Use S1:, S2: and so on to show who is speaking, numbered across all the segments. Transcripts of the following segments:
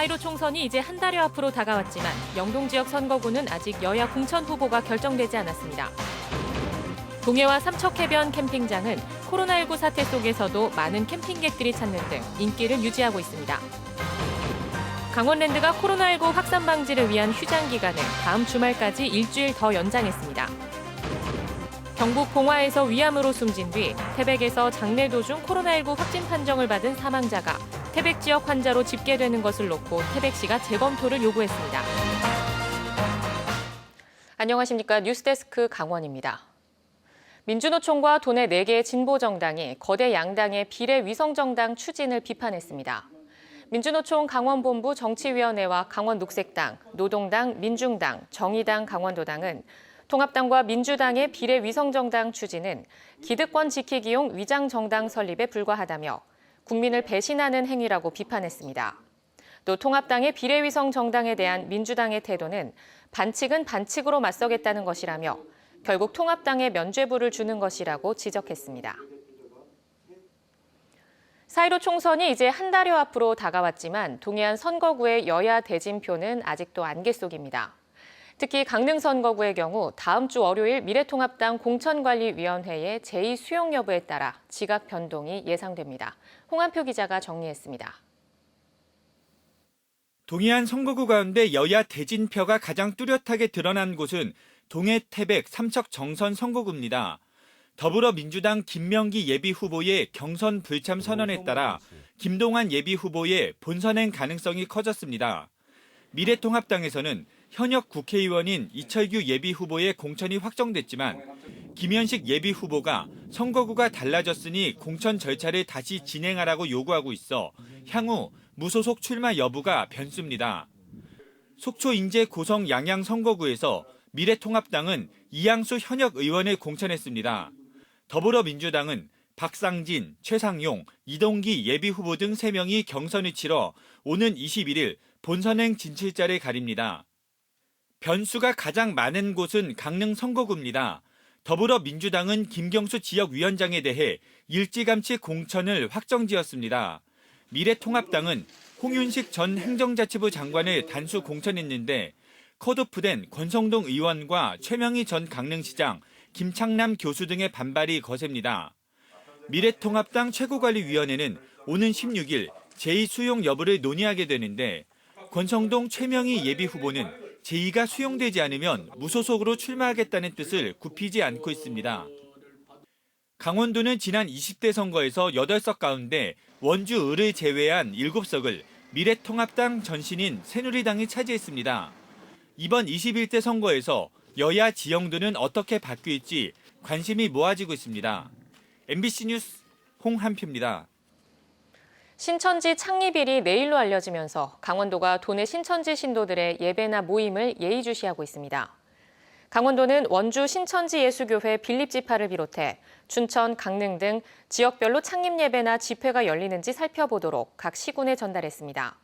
S1: 4.15 총선이 이제 한 달여 앞으로 다가왔지만 영동 지역 선거구는 아직 여야 공천 후보가 결정되지 않았습니다. 동해와 삼척해변 캠핑장은 코로나19 사태 속에서도 많은 캠핑객들이 찾는 등 인기를 유지하고 있습니다. 강원랜드가 코로나19 확산 방지를 위한 휴장 기간을 다음 주말까지 일주일 더 연장했습니다. 경북 봉화에서 위암으로 숨진 뒤 태백에서 장례 도중 코로나19 확진 판정을 받은 사망자가 태백 지역 환자로 집계되는 것을 놓고 태백시가 재검토를 요구했습니다. 안녕하십니까. 뉴스데스크 강원입니다. 민주노총과 도내 4개의 진보정당이 거대 양당의 비례위성정당 추진을 비판했습니다. 민주노총 강원본부 정치위원회와 강원녹색당, 노동당, 민중당, 정의당, 강원도당은 통합당과 민주당의 비례위성정당 추진은 기득권 지키기용 위장정당 설립에 불과하다며 국민을 배신하는 행위라고 비판했습니다. 또 통합당의 비례위성정당에 대한 민주당의 태도는 반칙은 반칙으로 맞서겠다는 것이라며 결국 통합당에 면죄부를 주는 것이라고 지적했습니다. 4.15 총선이 이제 한 달여 앞으로 다가왔지만 동해안 선거구의 여야 대진표는 아직도 안개 속입니다. 특히 강릉 선거구의 경우 다음 주 월요일 미래통합당 공천관리위원회의 제2수용 여부에 따라 지각 변동이 예상됩니다. 홍한표 기자가 정리했습니다.
S2: 동해안 선거구 가운데 여야 대진표가 가장 뚜렷하게 드러난 곳은 동해 태백 삼척 정선 선거구입니다. 더불어민주당 김명기 예비후보의 경선 불참 선언에 따라 김동완 예비후보의 본선행 가능성이 커졌습니다. 미래통합당에서는 현역 국회의원인 이철규 예비후보의 공천이 확정됐지만 김현식 예비후보가 선거구가 달라졌으니 공천 절차를 다시 진행하라고 요구하고 있어 향후 무소속 출마 여부가 변수입니다. 속초 인제 고성 양양 선거구에서 미래통합당은 이양수 현역 의원을 공천했습니다. 더불어민주당은 박상진, 최상용, 이동기 예비후보 등 3명이 경선을 치러 오는 21일 본선행 진출자를 가립니다. 변수가 가장 많은 곳은 강릉 선거구입니다. 더불어민주당은 김경수 지역위원장에 대해 일찌감치 공천을 확정지었습니다. 미래통합당은 홍윤식 전 행정자치부 장관을 단수 공천했는데 컷오프된 권성동 의원과 최명희 전 강릉시장, 김창남 교수 등의 반발이 거셉니다. 미래통합당 최고관리위원회는 오는 16일 제2수용 여부를 논의하게 되는데 권성동 최명희 예비후보는 제2가 수용되지 않으면 무소속으로 출마하겠다는 뜻을 굽히지 않고 있습니다. 강원도는 지난 20대 선거에서 8석 가운데 원주 을을 제외한 7석을 미래통합당 전신인 새누리당이 차지했습니다. 이번 21대 선거에서 여야 지형도는 어떻게 바뀔지 관심이 모아지고 있습니다. MBC 뉴스 홍한표입니다.
S1: 신천지 창립일이 내일로 알려지면서 강원도가 도내 신천지 신도들의 예배나 모임을 예의주시하고 있습니다. 강원도는 원주 신천지 예수교회 빌립지파를 비롯해 춘천, 강릉 등 지역별로 창립 예배나 집회가 열리는지 살펴보도록 각 시군에 전달했습니다.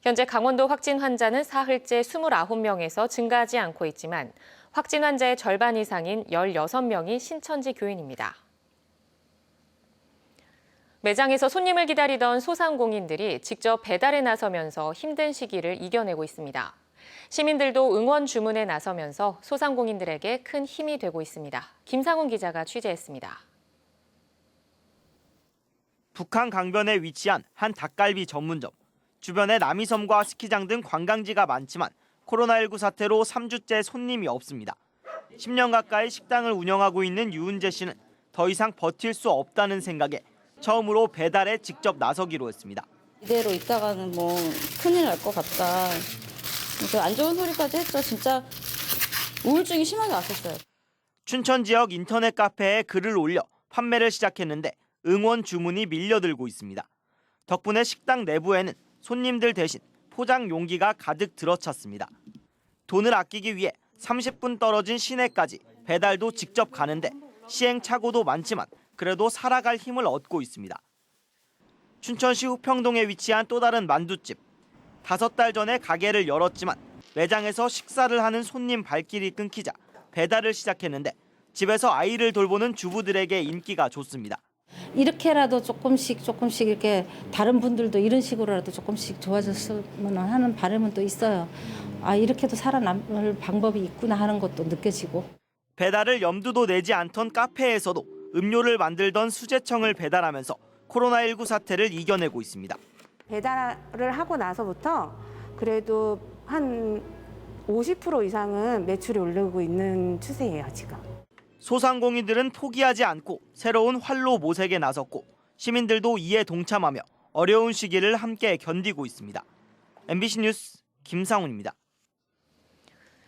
S1: 현재 강원도 확진 환자는 사흘째 29명에서 증가하지 않고 있지만 확진 환자의 절반 이상인 16명이 신천지 교인입니다. 매장에서 손님을 기다리던 소상공인들이 직접 배달에 나서면서 힘든 시기를 이겨내고 있습니다. 시민들도 응원 주문에 나서면서 소상공인들에게 큰 힘이 되고 있습니다. 김상훈 기자가 취재했습니다.
S3: 북한 강변에 위치한 한 닭갈비 전문점. 주변에 남이섬과 스키장 등 관광지가 많지만 코로나19 사태로 3주째 손님이 없습니다. 10년 가까이 식당을 운영하고 있는 유은재 씨는 더 이상 버틸 수 없다는 생각에 처음으로 배달에 직접 나서기로 했습니다.
S4: 이대로 있다가는 뭐 큰일 날 것 같다. 안 좋은 소리까지 했죠. 진짜 우울증이 심하게 왔었어요.
S3: 춘천 지역 인터넷 카페에 글을 올려 판매를 시작했는데 응원 주문이 밀려들고 있습니다. 덕분에 식당 내부에는 손님들 대신 포장 용기가 가득 들어찼습니다. 돈을 아끼기 위해 30분 떨어진 시내까지 배달도 직접 가는데 시행착오도 많지만 그래도 살아갈 힘을 얻고 있습니다. 춘천시 후평동에 위치한 또 다른 만두집. 5달 전에 가게를 열었지만 매장에서 식사를 하는 손님 발길이 끊기자 배달을 시작했는데 집에서 아이를 돌보는 주부들에게 인기가 좋습니다.
S4: 이렇게라도 조금씩 이렇게 다른 분들도 이런 식으로라도 조금씩 좋아졌으면 하는 바람은 또 있어요. 아, 이렇게도 살아남을 방법이 있구나 하는 것도 느껴지고.
S3: 배달을 염두도 내지 않던 카페에서도 음료를 만들던 수제청을 배달하면서 코로나19 사태를 이겨내고 있습니다.
S5: 배달을 하고 나서부터 그래도 한 50% 이상은 매출이 오르고 있는 추세예요, 지금.
S3: 소상공인들은 포기하지 않고 새로운 활로 모색에 나섰고 시민들도 이에 동참하며 어려운 시기를 함께 견디고 있습니다. MBC 뉴스 김상훈입니다.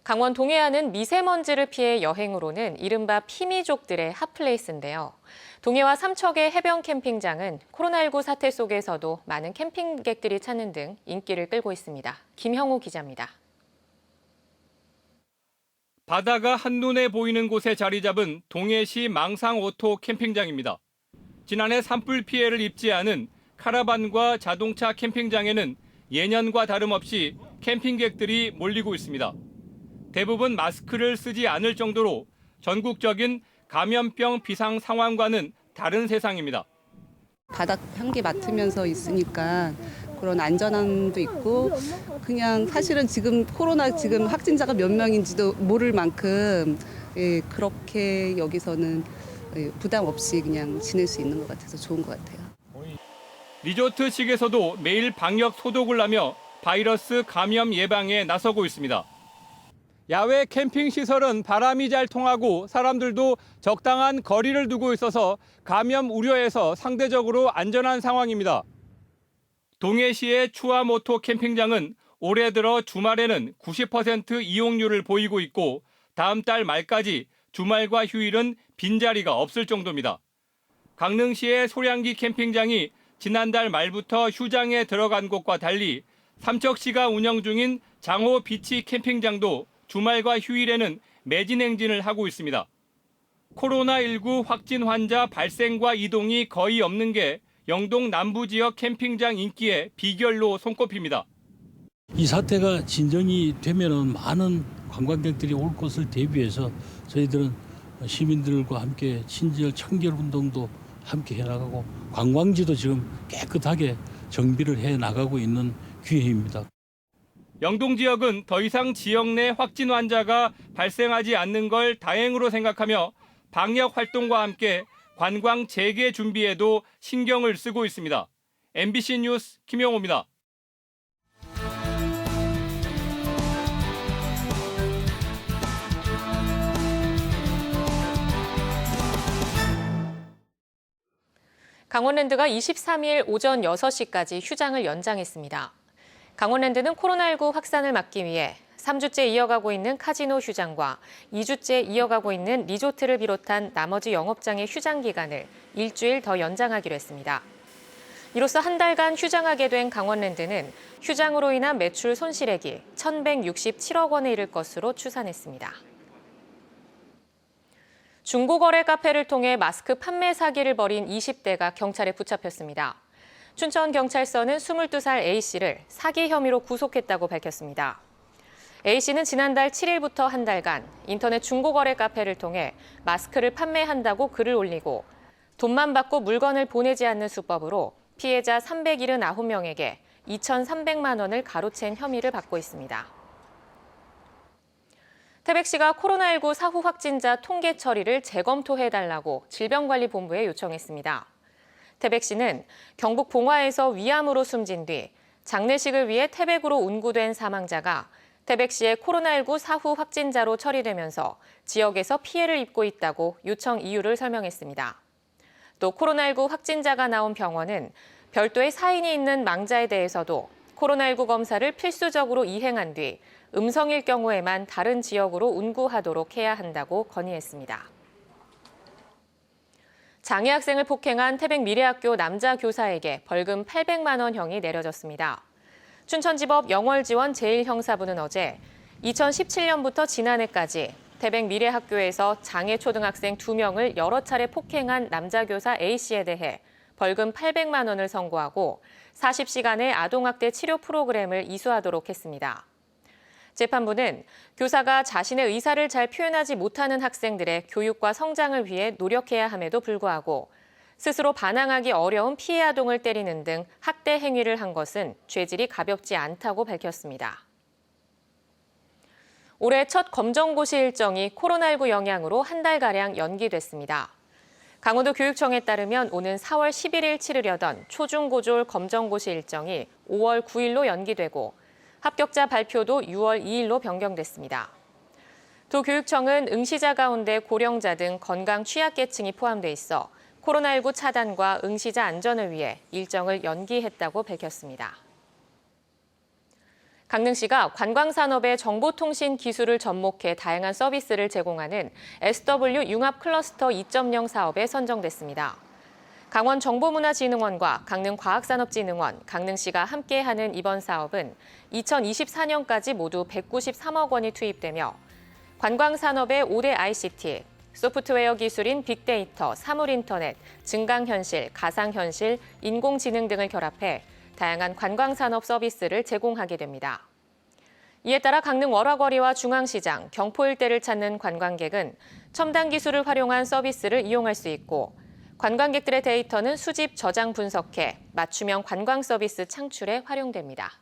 S1: 강원 동해안은 미세먼지를 피해 여행으로는 이른바 피미족들의 핫플레이스인데요. 동해와 삼척의 해변 캠핑장은 코로나19 사태 속에서도 많은 캠핑객들이 찾는 등 인기를 끌고 있습니다. 김형우 기자입니다.
S6: 바다가 한눈에 보이는 곳에 자리 잡은 동해시 망상오토 캠핑장입니다. 지난해 산불 피해를 입지 않은 카라반과 자동차 캠핑장에는 예년과 다름없이 캠핑객들이 몰리고 있습니다. 대부분 마스크를 쓰지 않을 정도로 전국적인 감염병 비상 상황과는 다른 세상입니다.
S7: 바닥 향기 맡으면서 있으니까 그런 안전함도 있고 그냥 사실은 지금 코로나 확진자가 몇 명인지도 모를 만큼 그렇게 여기서는 부담 없이 그냥 지낼 수 있는 것 같아서 좋은 것 같아요.
S6: 리조트 측에서도 매일 방역 소독을 하며 바이러스 감염 예방에 나서고 있습니다. 야외 캠핑 시설은 바람이 잘 통하고 사람들도 적당한 거리를 두고 있어서 감염 우려에서 상대적으로 안전한 상황입니다. 동해시의 추아모토 캠핑장은 올해 들어 주말에는 90% 이용률을 보이고 있고 다음 달 말까지 주말과 휴일은 빈자리가 없을 정도입니다. 강릉시의 소량기 캠핑장이 지난달 말부터 휴장에 들어간 곳과 달리 삼척시가 운영 중인 장호 비치 캠핑장도 주말과 휴일에는 매진 행진을 하고 있습니다. 코로나19 확진 환자 발생과 이동이 거의 없는 게 영동 남부 지역 캠핑장 인기의 비결로 손꼽힙니다.
S8: 이 사태가 진정이 되면은 많은 관광객들이 올 것을 대비해서 저희들은 시민들과 함께 친절 청결 운동도 함께 해나가고 관광지도 지금 깨끗하게 정비를 해나가고 있는 기회입니다.
S6: 영동 지역은 더 이상 지역 내 확진 환자가 발생하지 않는 걸 다행으로 생각하며 방역 활동과 함께 관광 재개 준비에도 신경을 쓰고 있습니다. MBC 뉴스 김영호입니다.
S1: 강원랜드가 23일 오전 6시까지 휴장을 연장했습니다. 강원랜드는 코로나19 확산을 막기 위해 3주째 이어가고 있는 카지노 휴장과 2주째 이어가고 있는 리조트를 비롯한 나머지 영업장의 휴장 기간을 일주일 더 연장하기로 했습니다. 이로써 한 달간 휴장하게 된 강원랜드는 휴장으로 인한 매출 손실액이 1,167억 원에 이를 것으로 추산했습니다. 중고거래 카페를 통해 마스크 판매 사기를 벌인 20대가 경찰에 붙잡혔습니다. 춘천경찰서는 22살 A씨를 사기 혐의로 구속했다고 밝혔습니다. A씨는 지난달 7일부터 한 달간 인터넷 중고거래 카페를 통해 마스크를 판매한다고 글을 올리고 돈만 받고 물건을 보내지 않는 수법으로 피해자 379명에게 2,300만 원을 가로챈 혐의를 받고 있습니다. 태백시가 코로나19 사후 확진자 통계 처리를 재검토해달라고 질병관리본부에 요청했습니다. 태백시는 경북 봉화에서 위암으로 숨진 뒤 장례식을 위해 태백으로 운구된 사망자가 태백시의 코로나19 사후 확진자로 처리되면서 지역에서 피해를 입고 있다고 요청 이유를 설명했습니다. 또 코로나19 확진자가 나온 병원은 별도의 사인이 있는 망자에 대해서도 코로나19 검사를 필수적으로 이행한 뒤 음성일 경우에만 다른 지역으로 운구하도록 해야 한다고 건의했습니다. 장애 학생을 폭행한 태백 미래학교 남자 교사에게 벌금 800만 원형이 내려졌습니다. 춘천지법 영월지원 제1형사부는 어제 2017년부터 지난해까지 태백 미래학교에서 장애 초등학생 2명을 여러 차례 폭행한 남자 교사 A씨에 대해 벌금 800만 원을 선고하고 40시간의 아동학대 치료 프로그램을 이수하도록 했습니다. 재판부는 교사가 자신의 의사를 잘 표현하지 못하는 학생들의 교육과 성장을 위해 노력해야 함에도 불구하고 스스로 반항하기 어려운 피해 아동을 때리는 등 학대 행위를 한 것은 죄질이 가볍지 않다고 밝혔습니다. 올해 첫 검정고시 일정이 코로나19 영향으로 한 달가량 연기됐습니다. 강원도 교육청에 따르면 오는 4월 11일 치르려던 초중고졸 검정고시 일정이 5월 9일로 연기되고 합격자 발표도 6월 2일로 변경됐습니다. 도교육청은 응시자 가운데 고령자 등 건강 취약계층이 포함돼 있어 코로나19 차단과 응시자 안전을 위해 일정을 연기했다고 밝혔습니다. 강릉시가 관광산업의 정보통신 기술을 접목해 다양한 서비스를 제공하는 SW 융합 클러스터 2.0 사업에 선정됐습니다. 강원정보문화진흥원과 강릉과학산업진흥원, 강릉시가 함께하는 이번 사업은 2024년까지 모두 193억 원이 투입되며 관광산업의 5대 ICT, 소프트웨어 기술인 빅데이터, 사물인터넷, 증강현실, 가상현실, 인공지능 등을 결합해 다양한 관광산업 서비스를 제공하게 됩니다. 이에 따라 강릉 월화거리와 중앙시장, 경포 일대를 찾는 관광객은 첨단 기술을 활용한 서비스를 이용할 수 있고 관광객들의 데이터는 수집, 저장, 분석해 맞춤형 관광 서비스 창출에 활용됩니다.